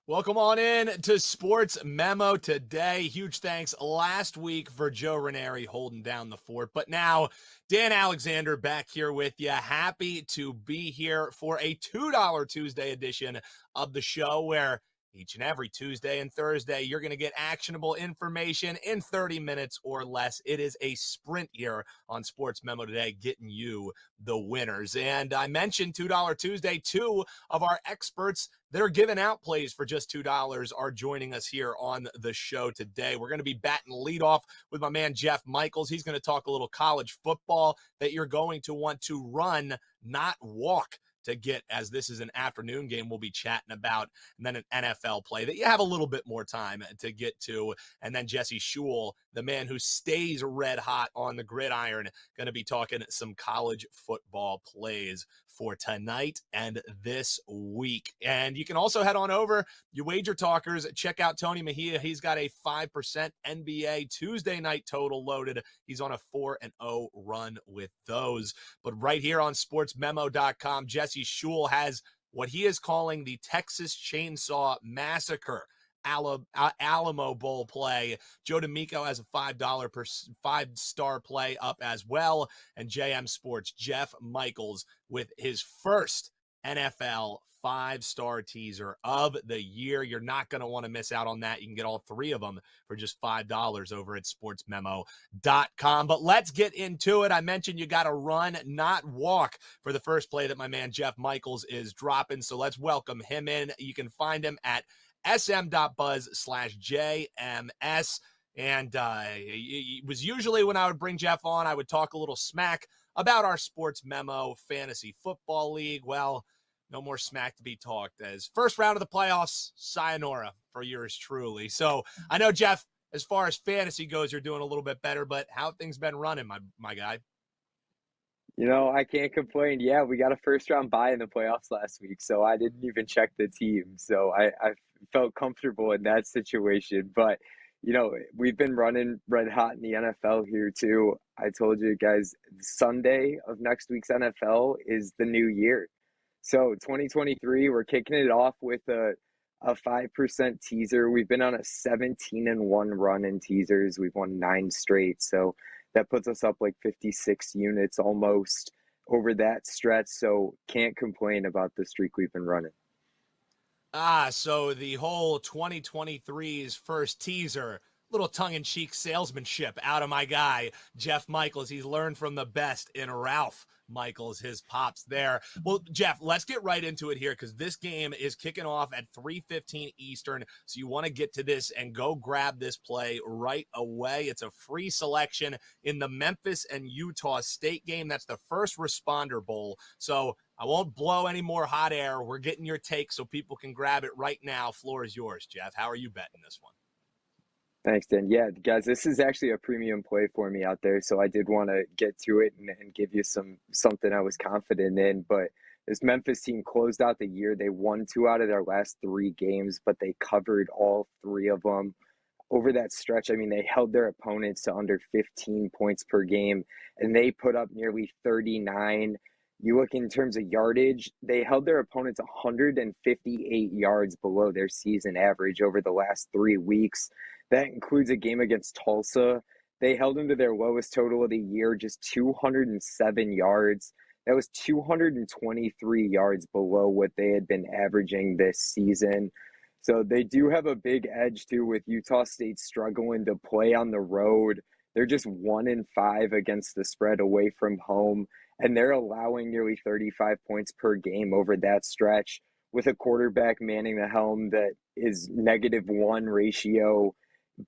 Welcome on in to Sports Memo Today. Huge thanks last week for Joe Ranieri holding down the fort. But now, Dan Alexander back here with you. Happy to be here for a $2 Tuesday edition of the show where each and every Tuesday and Thursday, you're going to get actionable information in 30 minutes or less. It is a sprint here on Sports Memo Today, getting you the winners. And I mentioned $2 Tuesday. Two of our experts that are giving out plays for just $2 are joining us here on the show today. We're going to be batting leadoff with my man Jeff Michaels. He's going to talk a little college football that you're going to want to run, not walk, to get, as this is an afternoon game we'll be chatting about, and then an NFL play that you have a little bit more time to get to. And then Jesse Schule, the man who stays red hot on the gridiron, going to be talking some college football plays for tonight and this week. And you can also head on over, you wager talkers, check out Tony Mejia. He's got a 5% NBA Tuesday night total loaded. He's on a 4-0 run with those. But right here on sportsmemo.com, Jesse Schule has what he is calling the Texas Chainsaw Massacre Alamo Bowl play. Joe D'Amico has a $5 per 5-star play up as well. And JM Sports, Jeff Michaels, with his first NFL 5-star teaser of the year. You're not going to want to miss out on that. You can get all three of them for just $5 over at sportsmemo.com. But let's get into it. I mentioned you got to run, not walk, for the first play that my man Jeff Michaels is dropping. So let's welcome him in. You can find him at sm.buzz/JMS. And it was usually when I would bring Jeff on, I would talk a little smack about our Sports Memo Fantasy Football League. Well, no more smack to be talked, as first round of the playoffs, sayonara for yours truly. So I know, Jeff, as far as fantasy goes, you're doing a little bit better, but how have things been running, my guy? I can't complain. Yeah, we got a first round bye in the playoffs last week, so I didn't even check the team. So I felt comfortable in that situation. But, we've been running red hot in the NFL here too. I told you guys, Sunday of next week's NFL is the new year. So 2023, we're kicking it off with a 5% teaser. We've been on a 17-1 run in teasers. We've won 9 straight. So that puts us up like 56 units almost over that stretch. So can't complain about the streak we've been running. So the whole 2023's first teaser, little tongue-in-cheek salesmanship out of my guy, Jeff Michaels. He's learned from the best in Ralph Michaels, his pops there. Well, Jeff, let's get right into it here, because this game is kicking off at 3:15 Eastern. So you want to get to this and go grab this play right away. It's a free selection in the Memphis and Utah State game. That's the first responder bowl. So I won't blow any more hot air. We're getting your take so people can grab it right now. Floor is yours, Jeff. How are you betting this one? Thanks, Dan. Yeah, guys, this is actually a premium play for me out there. So I did want to get to it and give you something I was confident in. But this Memphis team closed out the year. They won 2 out of their last 3 games, but they covered all 3 of them. Over that stretch, I mean, they held their opponents to under 15 points per game, and they put up nearly 39. You look in terms of yardage, they held their opponents 158 yards below their season average over the last 3 weeks. That includes a game against Tulsa. They held them to their lowest total of the year, just 207 yards. That was 223 yards below what they had been averaging this season. So they do have a big edge too, with Utah State struggling to play on the road. They're just 1-5 against the spread away from home, and they're allowing nearly 35 points per game over that stretch, with a quarterback manning the helm that is -1 ratio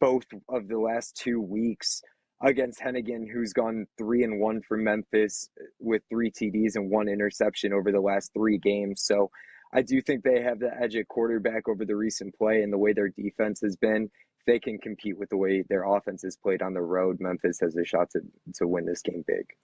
both of the last 2 weeks against Hennigan, who's gone 3-1 for Memphis with 3 TDs and 1 interception over the last 3 games. So I do think they have the edge at quarterback over the recent play and the way their defense has been. If they can compete with the way their offense is played on the road, Memphis has a shot to win this game big.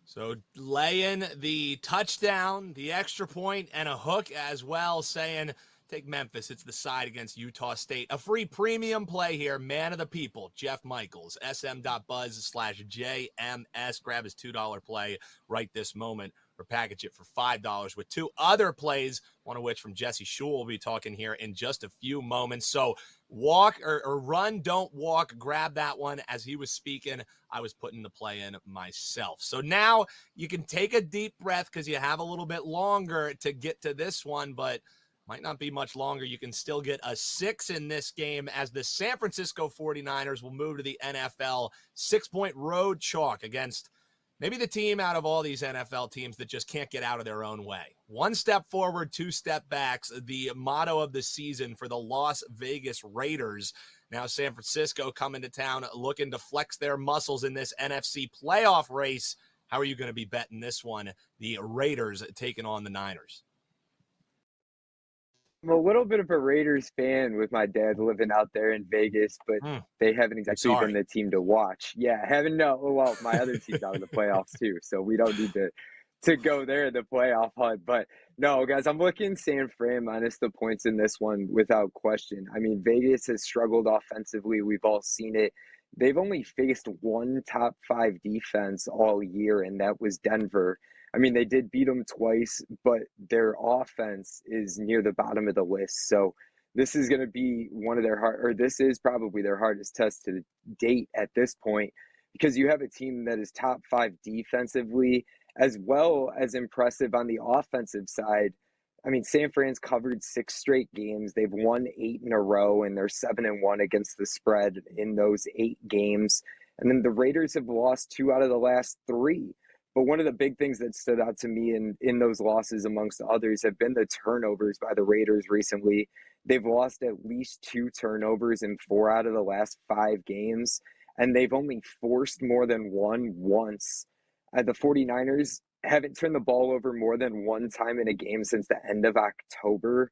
So laying the touchdown, the extra point, and a hook as well, saying take Memphis. It's the side against Utah State. A free premium play here. Man of the people, Jeff Michaels, sm.buzz/JMS. Grab his $2 play right this moment, or package it for $5 with two other plays, one of which from Jesse Schule will be talking here in just a few moments. So walk or run, don't walk. Grab that one. As he was speaking, I was putting the play in myself. So now you can take a deep breath because you have a little bit longer to get to this one, but might not be much longer. You can still get a 6 in this game as the San Francisco 49ers will move to the NFL 6-point road chalk against maybe the team out of all these NFL teams that just can't get out of their own way. One step forward, two step backs, the motto of the season for the Las Vegas Raiders. Now San Francisco coming to town looking to flex their muscles in this NFC playoff race. How are you going to be betting this one? The Raiders taking on the Niners. I'm a little bit of a Raiders fan with my dad living out there in Vegas, but they haven't exactly been the team to watch. Yeah, well, my other team's out of the playoffs too, so we don't need to go there in the playoff hunt. But no, guys, I'm looking San Fran minus the points in this one without question. I mean, Vegas has struggled offensively. We've all seen it. They've only faced one top 5 defense all year, and that was Denver. I mean, they did beat them twice, but their offense is near the bottom of the list. So this is going to be one of this is probably their hardest test to date at this point, because you have a team that is top 5 defensively, as well as impressive on the offensive side. I mean, San Fran's covered 6 straight games. They've won 8 in a row, and they're 7-1 against the spread in those 8 games. And then the Raiders have lost 2 out of the last 3. But one of the big things that stood out to me in those losses, amongst others, have been the turnovers by the Raiders recently. They've lost at least 2 turnovers in 4 out of the last 5 games, and they've only forced more than one once. The 49ers haven't turned the ball over more than one time in a game since the end of October,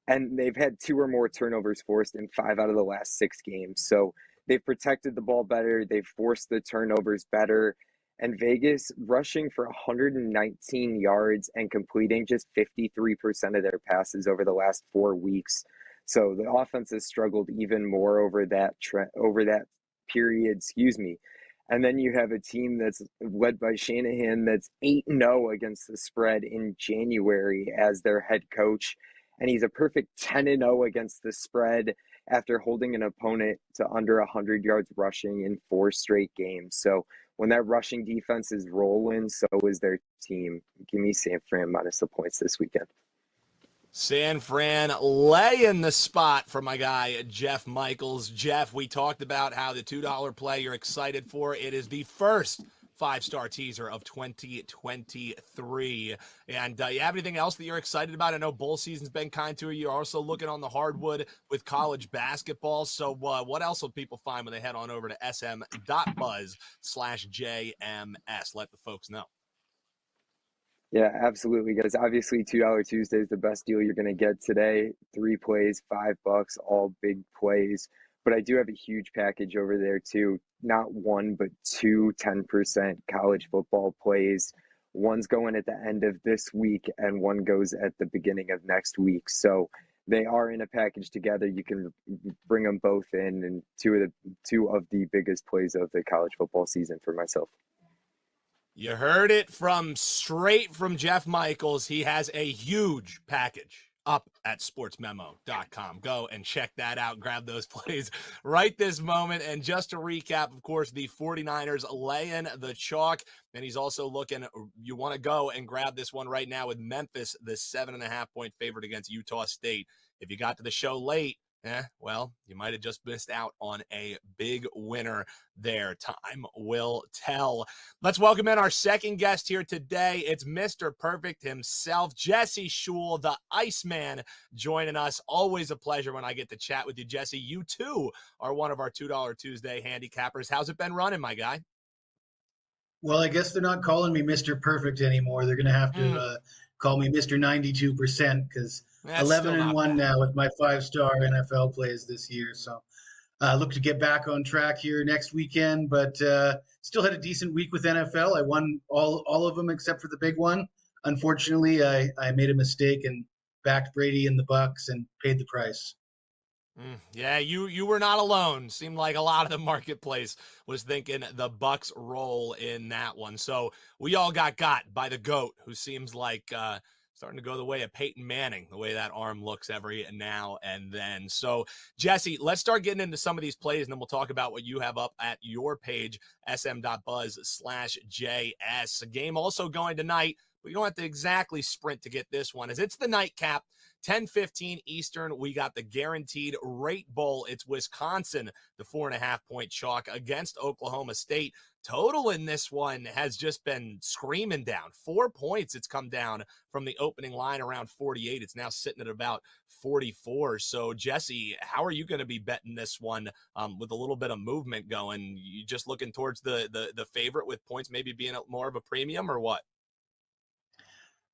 and they've had 2 or more turnovers forced in 5 out of the last 6 games. So they've protected the ball better, they've forced the turnovers better. And Vegas rushing for 119 yards and completing just 53% of their passes over the last 4 weeks. So the offense has struggled even more over that period, And then you have a team that's led by Shanahan that's 8-0 against the spread in January as their head coach. And he's a perfect 10-0 against the spread after holding an opponent to under 100 yards rushing in 4 straight games. So when that rushing defense is rolling, so is their team. Give me San Fran minus the points this weekend. San Fran laying the spot for my guy, Jeff Michaels. Jeff, we talked about how the $2 play you're excited for. It is the first 5-star teaser of 2023. And you have anything else that you're excited about? I know bowl season's been kind to you. You're also looking on the hardwood with college basketball. So what else will people find when they head on over to sm.buzz/JMS? Let the folks know. Yeah, absolutely, guys. Obviously, $2 Tuesday is the best deal you're going to get today. 3 plays, $5, all big plays. But I do have a huge package over there too. Not one, but 2 10% college football plays. One's going at the end of this week and one goes at the beginning of next week. So they are in a package together. You can bring them both in, and two of the biggest plays of the college football season for myself. You heard it straight from Jeff Michaels. He has a huge package up at sportsmemo.com. Go and check that out. Grab those plays right this moment. And just to recap, of course, the 49ers laying the chalk. And he's also looking, you want to go and grab this one right now with Memphis, the 7.5-point favorite against Utah State. If you got to the show late, well, you might have just missed out on a big winner there. Time will tell. Let's welcome in our second guest here today. It's Mr. Perfect himself, Jesse Schule, the Iceman, joining us. Always a pleasure when I get to chat with you, Jesse. You, too, are one of our $2 Tuesday handicappers. How's it been running, my guy? Well, I guess they're not calling me Mr. Perfect anymore. They're going to have to call me Mr. 92% because 11-1 now with my 5-star NFL plays this year. So look to get back on track here next weekend, but still had a decent week with NFL. I won all of them except for the big one. Unfortunately, I made a mistake and backed Brady in the Bucks and paid the price. Yeah, you were not alone. Seemed like a lot of the marketplace was thinking the Bucks roll in that one. So we all got by the GOAT, who seems like starting to go the way of Peyton Manning, the way that arm looks every now and then. So, Jesse, let's start getting into some of these plays, and then we'll talk about what you have up at your page, sm.buzz/JS. A game also going tonight. We don't have to exactly sprint to get this one, as it's the nightcap. 10:15 Eastern, we got the guaranteed rate bowl. It's Wisconsin, the 4.5-point chalk against Oklahoma State. Total in this one has just been screaming down. 4 points it's come down from the opening line around 48. It's now sitting at about 44. So, Jesse, how are you going to be betting this one with a little bit of movement going? You just looking towards the favorite with points maybe being more of a premium, or what?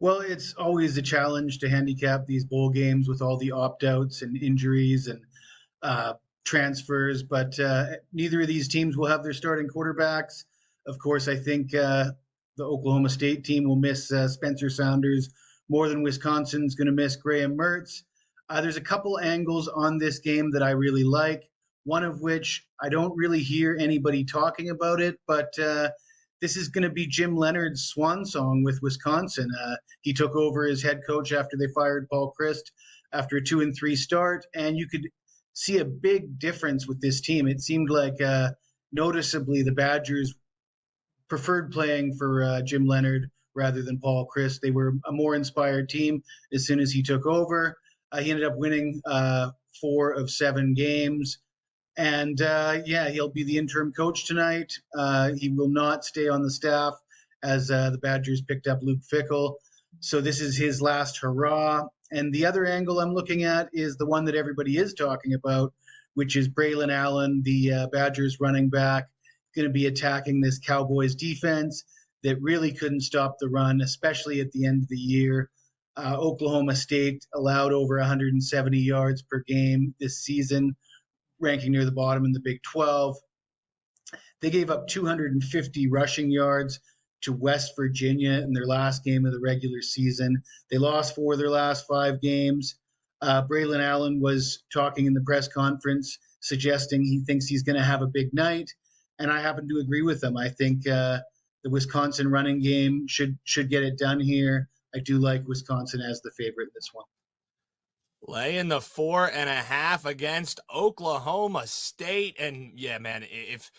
Well, it's always a challenge to handicap these bowl games with all the opt-outs and injuries and transfers, but neither of these teams will have their starting quarterbacks. Of course, I think the Oklahoma State team will miss Spencer Sanders more than Wisconsin's going to miss Graham Mertz. There's a couple angles on this game that I really like, one of which I don't really hear anybody talking about it, but this is going to be Jim Leonard's swan song with Wisconsin. He took over as head coach after they fired Paul Chryst after a 2-3 start, and you could see a big difference with this team. It seemed like noticeably the Badgers preferred playing for Jim Leonard rather than Paul Chryst. They were a more inspired team as soon as he took over. He ended up winning 4 of 7 games. And he'll be the interim coach tonight. He will not stay on the staff as the Badgers picked up Luke Fickell. So this is his last hurrah. And the other angle I'm looking at is the one that everybody is talking about, which is Braylon Allen, the Badgers running back, going to be attacking this Cowboys defense that really couldn't stop the run, especially at the end of the year. Oklahoma State allowed over 170 yards per game this season, ranking near the bottom in the Big 12. They gave up 250 rushing yards to West Virginia in their last game of the regular season. They lost 4 of their last 5 games. Braylon Allen was talking in the press conference, suggesting he thinks he's going to have a big night, and I happen to agree with him. I think the Wisconsin running game should get it done here. I do like Wisconsin as the favorite in this one. Laying the 4.5 against Oklahoma State. And yeah, man, if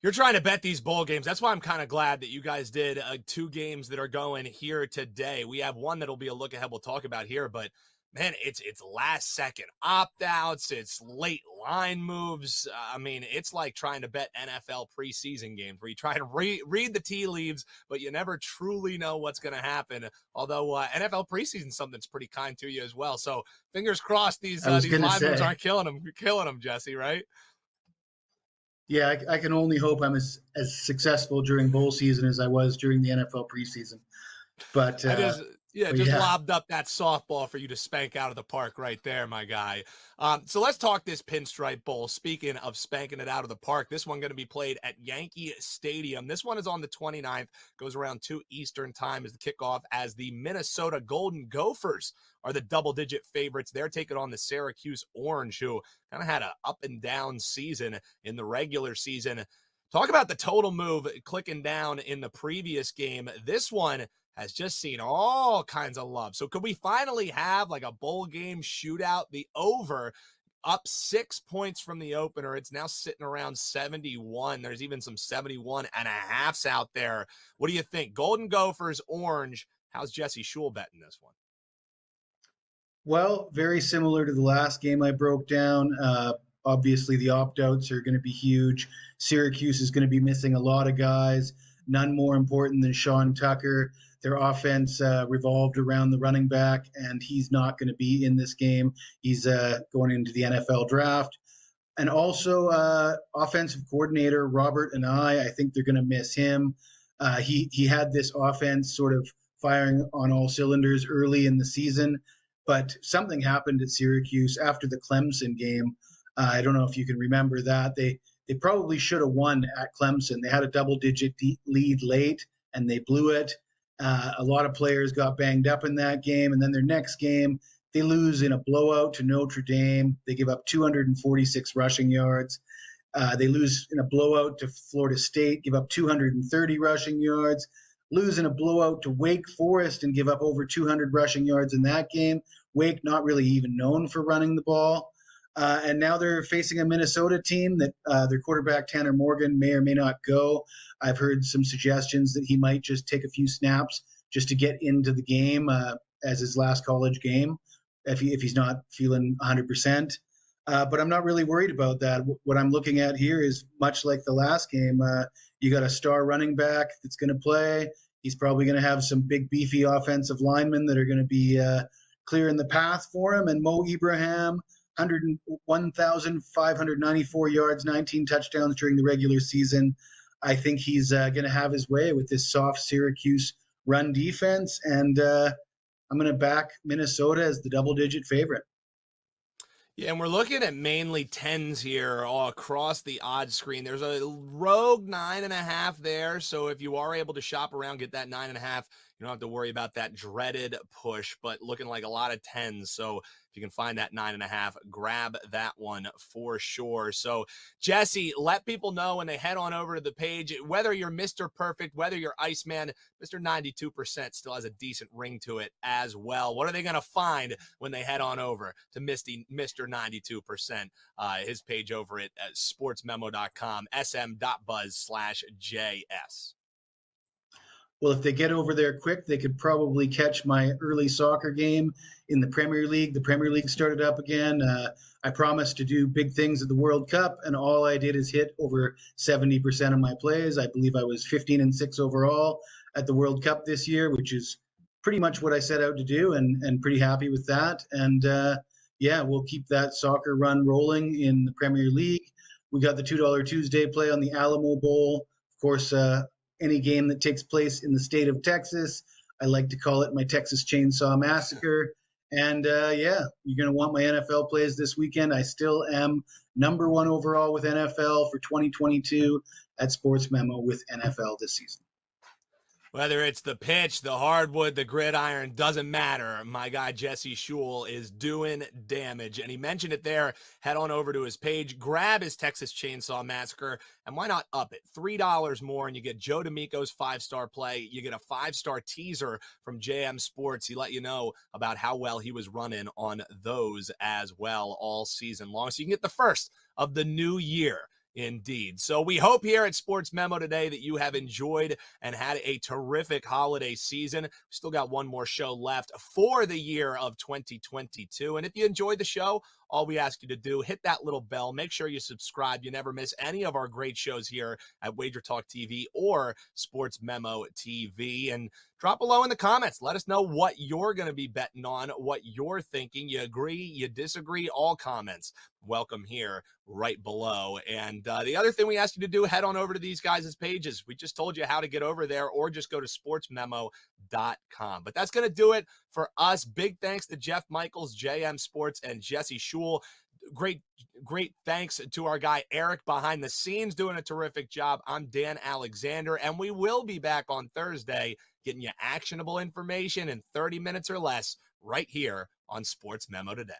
you're trying to bet these bowl games, that's why I'm kind of glad that you guys did 2 games that are going here today. We have one that'll be a look ahead we'll talk about here, but man, it's last second opt-outs, it's late line moves. I mean, it's like trying to bet NFL preseason games where you try to read the tea leaves, but you never truly know what's going to happen. Although NFL preseason is something that's pretty kind to you as well. So fingers crossed these line moves aren't killing them, Jesse, right? Yeah, I can only hope I'm as successful during bowl season as I was during the NFL preseason. But lobbed up that softball for you to spank out of the park right there, my guy. So let's talk this Pinstripe Bowl. Speaking of spanking it out of the park, this one going to be played at Yankee Stadium. This one is on the 29th, goes around 2 Eastern time as the kickoff, as the Minnesota Golden Gophers are the double-digit favorites. They're taking on the Syracuse Orange, who kind of had an up-and-down season in the regular season. Talk about the total move clicking down in the previous game. This one has just seen all kinds of love. So could we finally have like a bowl game shootout? The over up 6 points from the opener. It's now sitting around 71. There's even some 71.5s out there. What do you think? Golden Gophers, Orange. How's Jesse Schule betting this one? Well, very similar to the last game I broke down. Obviously, the opt-outs are going to be huge. Syracuse is going to be missing a lot of guys. None more important than Sean Tucker. Their offense revolved around the running back, and he's not going to be in this game. He's going into the NFL draft. And also, offensive coordinator Robert and I think they're going to miss him. He had this offense sort of firing on all cylinders early in the season, but something happened at Syracuse after the Clemson game. I don't know if you can remember that. They probably should have won at Clemson. They had a double-digit lead late, and they blew it. A lot of players got banged up in that game, and then their next game, They lose in a blowout to Notre Dame. They give up 246 rushing yards. They lose in a blowout to Florida State, give up 230 rushing yards. Lose in a blowout to Wake Forest and give up over 200 rushing yards in that game. Wake not really even known for running the ball. And now they're facing a Minnesota team that their quarterback, Tanner Morgan, may or may not go. I've heard some suggestions that he might just take a few snaps just to get into the game as his last college game if he's not feeling 100%. But I'm not really worried about that. What I'm looking at here is much like the last game. You got a star running back that's going to play. He's probably going to have some big, beefy offensive linemen that are going to be clearing the path for him. And Mo Ibrahim, 101,594 yards, 19 touchdowns during the regular season. I think he's going to have his way with this soft Syracuse run defense. And I'm going to back Minnesota as the double-digit favorite. Yeah, and we're looking at mainly 10s here all across the odds screen. There's a rogue 9.5 there. So if you are able to shop around, get that 9.5, you don't have to worry about that dreaded push, but looking like a lot of 10s. So if you can find that 9.5, grab that one for sure. So Jesse, let people know when they head on over to the page, whether you're Mr. Perfect, whether you're Iceman, Mr. 92% still has a decent ring to it as well. What are they going to find when they head on over to Mr. 92%, his page over at sportsmemo.com, sm.buzz/JS. Well, if they get over there quick, they could probably catch my early soccer game in the Premier League. The Premier League started up again. I promised to do big things at the World Cup, and all I did is hit over 70% of my plays. I believe I was 15-6 overall at the World Cup this year, which is pretty much what I set out to do, and pretty happy with that. And yeah, we'll keep that soccer run rolling in the Premier League. We got the $2 Tuesday play on the Alamo Bowl. Of course, any game that takes place in the state of Texas. I like to call it my Texas Chainsaw Massacre. And yeah, you're going to want my NFL plays this weekend. I still am number 1 overall with NFL for 2022 at Sports Memo with NFL this season. Whether it's the pitch, the hardwood, the gridiron, doesn't matter. My guy Jesse Schule is doing damage. And he mentioned it there. Head on over to his page, grab his Texas Chainsaw Massacre, and why not up it? $3 more, and you get Joe D'Amico's 5-star play. You get a 5-star teaser from JM Sports. He let you know about how well he was running on those as well all season long. So you can get the first of the new year. Indeed. So we hope here at Sports Memo today that you have enjoyed and had a terrific holiday season. We still got one more show left for the year of 2022. And if you enjoyed the show, all we ask you to do, hit that little bell. Make sure you subscribe. You never miss any of our great shows here at Wager Talk TV or Sports Memo TV. And drop below in the comments. Let us know what you're going to be betting on, what you're thinking. You agree, you disagree, all comments welcome here right below. And the other thing we ask you to do, head on over to these guys' pages. We just told you how to get over there, or just go to sportsmemo.com. But that's going to do it for us. Big thanks to Jeff Michaels, JM Sports, and Jesse Schule. Great thanks to our guy Eric behind the scenes doing a terrific job. I'm Dan Alexander, and we will be back on Thursday getting you actionable information in 30 minutes or less right here on Sports Memo Today.